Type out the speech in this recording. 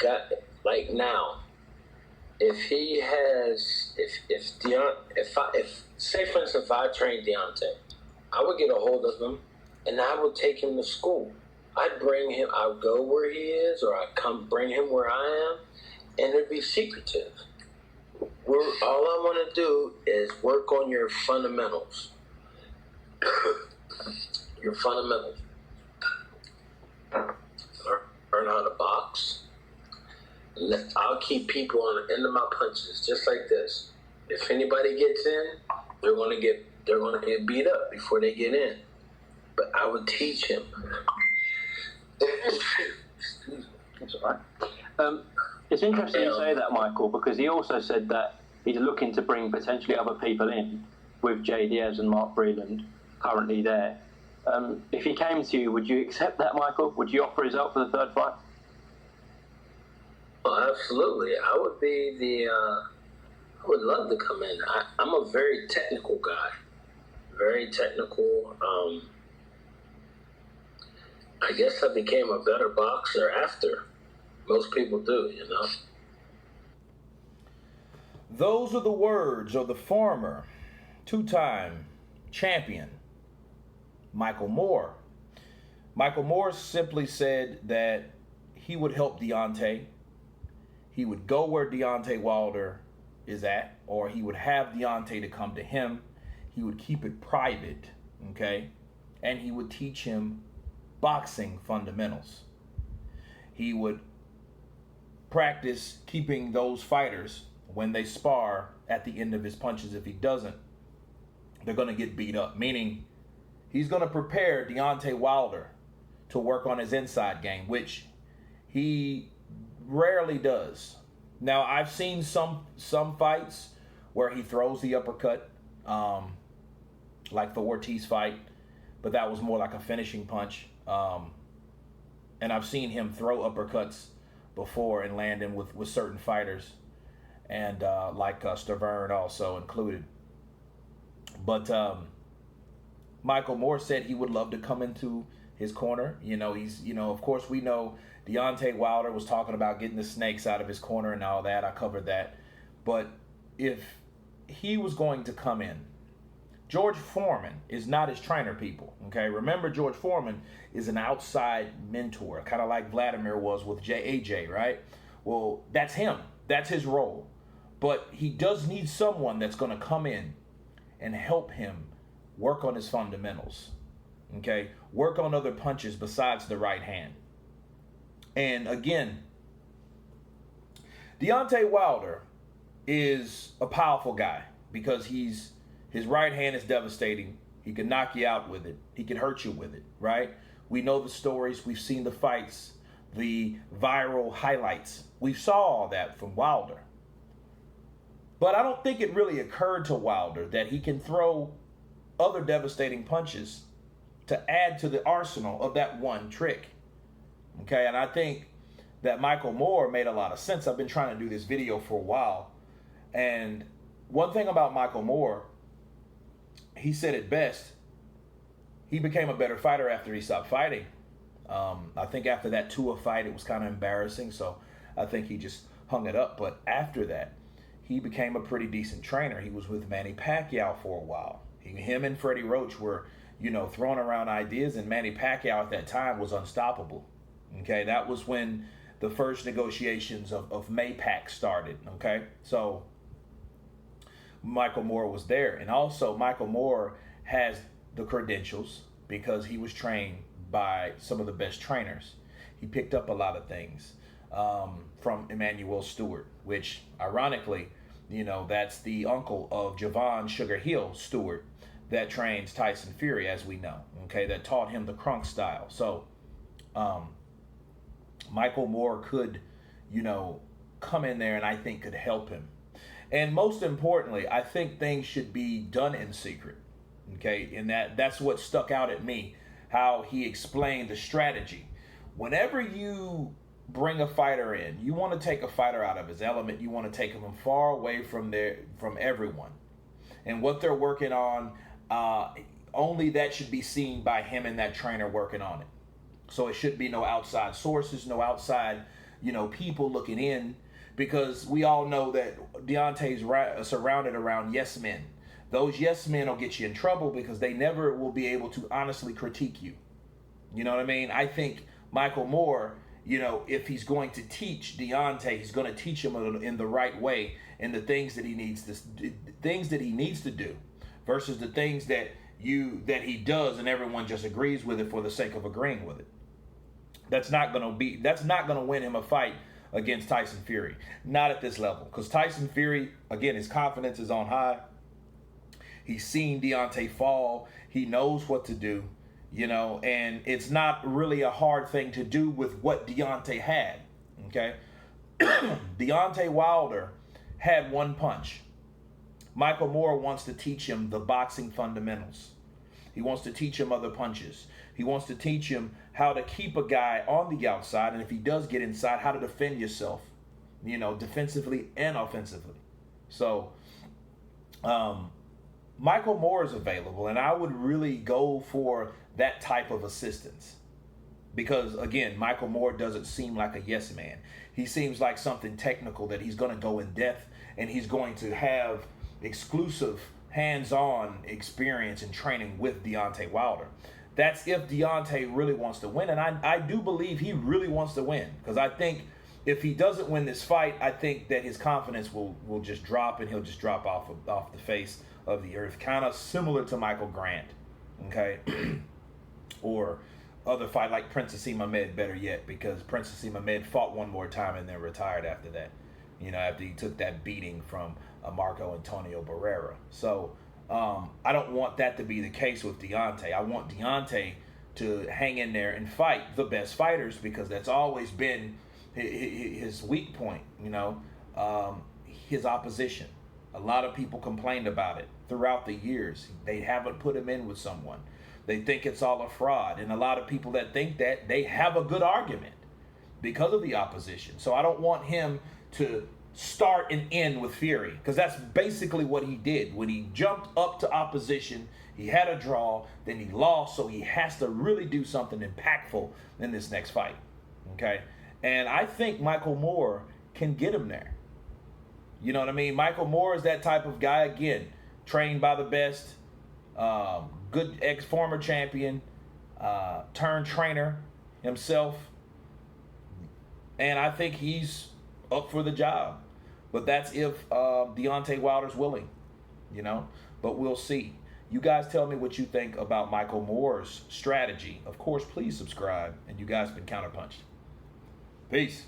got like now, if he has, if say for instance, if I trained Deontay, I would get a hold of him, and I would take him to school. I'd bring him. I'd go where he is, or I'd come bring him where I am, and it'd be secretive. All I want to do is work on your fundamentals. Your fundamentals. Learn how to box. I'll keep people on the end of my punches, just like this. If anybody gets in, they're gonna get beat up before they get in. But I would teach him. That's all right. It's interesting you say that, Michael, because he also said that he's looking to bring potentially other people in with Jay Diaz and Mark Breland currently there. If he came to you, would you accept that, Michael? Would you offer his help for the third fight? Oh, absolutely. I would love to come in. I'm a very technical guy. Very technical. I guess I became a better boxer after. Most people do, you know. Those are the words of the former two-time champion, Michael Moore. Michael Moore simply said that he would help Deontay. He would go where Deontay Wilder is at, or he would have Deontay to come to him. He would keep it private, okay? And he would teach him boxing fundamentals. He would practice keeping those fighters, when they spar, at the end of his punches. If he doesn't, they're going to get beat up. Meaning, he's going to prepare Deontay Wilder to work on his inside game, which he rarely does. Now, I've seen some fights where he throws the uppercut, like the Ortiz fight, but that was more like a finishing punch. And I've seen him throw uppercuts before and land them with certain fighters, and like Stavern also included. But Michael Moore said he would love to come into his corner. Of course, we know Deontay Wilder was talking about getting the snakes out of his corner and all that. I covered that. But if he was going to come in, George Foreman is not his trainer, people. Okay, remember, George Foreman is an outside mentor, kind of like Vladimir was with AJ, right? Well, that's him. That's his role. But he does need someone that's going to come in and help him work on his fundamentals. Okay, work on other punches besides the right hand. And again, Deontay Wilder is a powerful guy because his right hand is devastating. He can knock you out with it. He can hurt you with it, right? We know the stories. We've seen the fights, the viral highlights. We saw all that from Wilder. But I don't think it really occurred to Wilder that he can throw other devastating punches to add to the arsenal of that one trick. Okay, and I think that Michael Moore made a lot of sense. I've been trying to do this video for a while. And one thing about Michael Moore, he said it best. He became a better fighter after he stopped fighting. I think after that Tua fight, it was kind of embarrassing. So I think he just hung it up. But after that, he became a pretty decent trainer. He was with Manny Pacquiao for a while. Him and Freddie Roach were, throwing around ideas, and Manny Pacquiao at that time was unstoppable. Okay, that was when the first negotiations of Maypac started. Okay, so Michael Moore was there. And also, Michael Moore has the credentials because he was trained by some of the best trainers. He picked up a lot of things from Emmanuel Stewart, which, ironically, that's the uncle of Javon Sugar Hill Stewart that trains Tyson Fury, as we know, okay, that taught him the Crunk style. So Michael Moore could, come in there and I think could help him. And most importantly, I think things should be done in secret. Okay, and that's what stuck out at me, how he explained the strategy. Whenever you bring a fighter in, you want to take a fighter out of his element. You want to take him far away from everyone. And what they're working on, only that should be seen by him and that trainer working on it. So it should be no outside sources, no outside, people looking in, because we all know that Deontay's surrounded around yes men. Those yes men will get you in trouble because they never will be able to honestly critique you. You know what I mean? I think Michael Moore, if he's going to teach Deontay, he's going to teach him in the right way, and the things that he needs to do, versus the things that he does and everyone just agrees with it for the sake of agreeing with it. That's not going to win him a fight against Tyson Fury. Not at this level, because Tyson Fury, again, his confidence is on high. He's seen Deontay fall. He knows what to do, and it's not really a hard thing to do with what Deontay had, okay? Deontay Wilder had one punch. Michael Moore wants to teach him the boxing fundamentals. He wants to teach him other punches. He wants to teach him how to keep a guy on the outside, and if he does get inside, how to defend yourself, defensively and offensively. So, Michael Moore is available, and I would really go for that type of assistance. Because, again, Michael Moore doesn't seem like a yes man. He seems like something technical that he's going to go in depth, and he's going to have exclusive hands-on experience and training with Deontay Wilder. That's if Deontay really wants to win, and I do believe he really wants to win, because I think if he doesn't win this fight, I think that his confidence will just drop, and he'll just drop off the face of the earth, kind of similar to Michael Grant, okay? Or other fight like Princess Mamed, better yet, because Princess Mamed fought one more time and then retired after that, after he took that beating from Marco Antonio Barrera. So I don't want that to be the case with Deontay. I want Deontay to hang in there and fight the best fighters, because that's always been his weak point, his opposition. A lot of people complained about it throughout the years. They haven't put him in with someone. They think it's all a fraud. And a lot of people that think that, they have a good argument because of the opposition. So I don't want him to start and end with Fury, because that's basically what he did. When he jumped up to opposition, he had a draw, then he lost, so he has to really do something impactful in this next fight, okay? And I think Michael Moore can get him there. You know what I mean? Michael Moore is that type of guy, again, trained by the best, good ex-former champion, turned trainer himself, and I think he's up for the job. But that's if Deontay Wilder's willing, but we'll see. You guys tell me what you think about Michael Moore's strategy. Of course, please subscribe, and you guys have been Counterpunched. Peace.